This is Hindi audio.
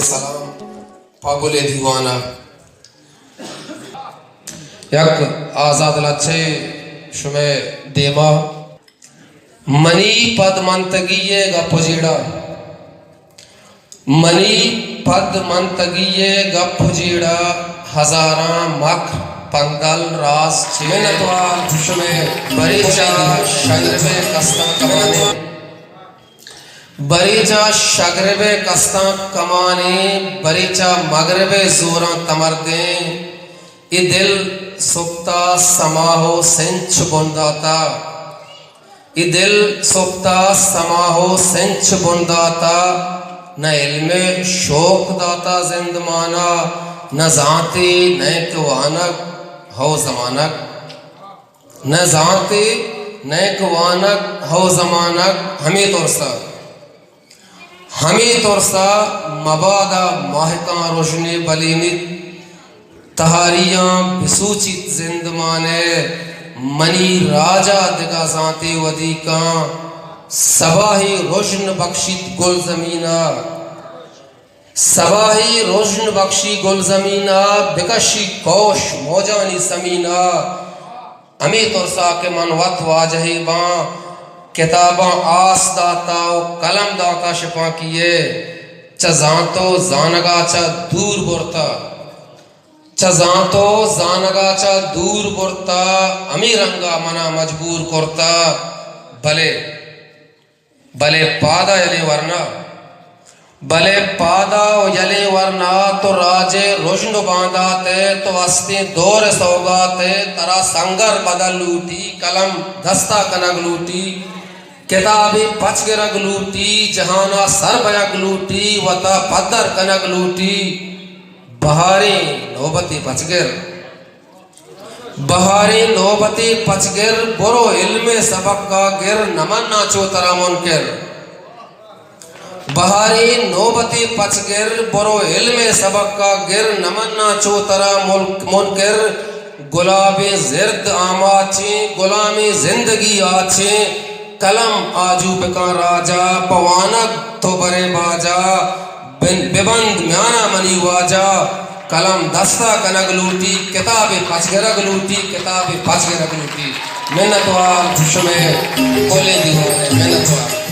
सलाम पागुले दीवाना यक आजाद लच्छे शुमे देमा मनी पद मंतगिये गपुजीड़ा मनी पद मंतगिये गपुजीड़ा हजारा मख पंदल रास मेहनतवा शुमे बरीचा शगरबे कस्ता कमाने बरीचा शगरबे कस्ता कमाने बरीचा मगरबे जोरा कमर दे ये दिल सुप्ता समाहो सेंच बुंदाता ये दिल सुप्ता समाहो सेंच बुंदाता न इल्मे शोक दाता जिंदमाना न जाती न कवानक हो जमानक न जाती न कवानक हो जमानक हमें तोरसा मबादा माहिका रोशनी बलीनित तहारियां बिसूचित जिंदमाने मनी राजा दिगा जाते वदीका सबाही रोशन बख्शित गुल जमीना सबाही रोशन बख्शी गुल जमीना बिकशी कोश मौजानी समीना अमी तुरसा के मनवत वाजही बा किताबा आस दाता कलम दाता शिफा किए चजातो जानगा चा दूर बुरता चजातो जानगा चा दूर बुरता अमीरंगा मना मजबूर करता भले भले पादा यले वरना भले पादा यले वरना तो राजे रोशन बांधाते तो वस्ती दौर सौगाते तरा संगर बदल लूटी कलम दस्ता कनग लूटी किताबी पचगिरग लूटी जहाना सर बयग लूटी वता पदर कनग लूटी बहारी नौबती पचगिर बुरो इल्मे सबक का गिर नमन नाचो तरा मुनकिर बहारी नौबती पचगिर बुरो इल्मे सबक का गिर नमन नाचो तरा मुनकिर गुलाबी जिर्द आमाची गुलामी जिंदगी आचे कलम आजू बिका राजा पवानक तो बरे बाजा बिबंद म्याना मनी वाजा कलम दस्ता कनग लूटी किताबे पचगिरग लूटी किताबे पचगिरग लूटी मेहनतवार खुश में बोले दी मेहनतवार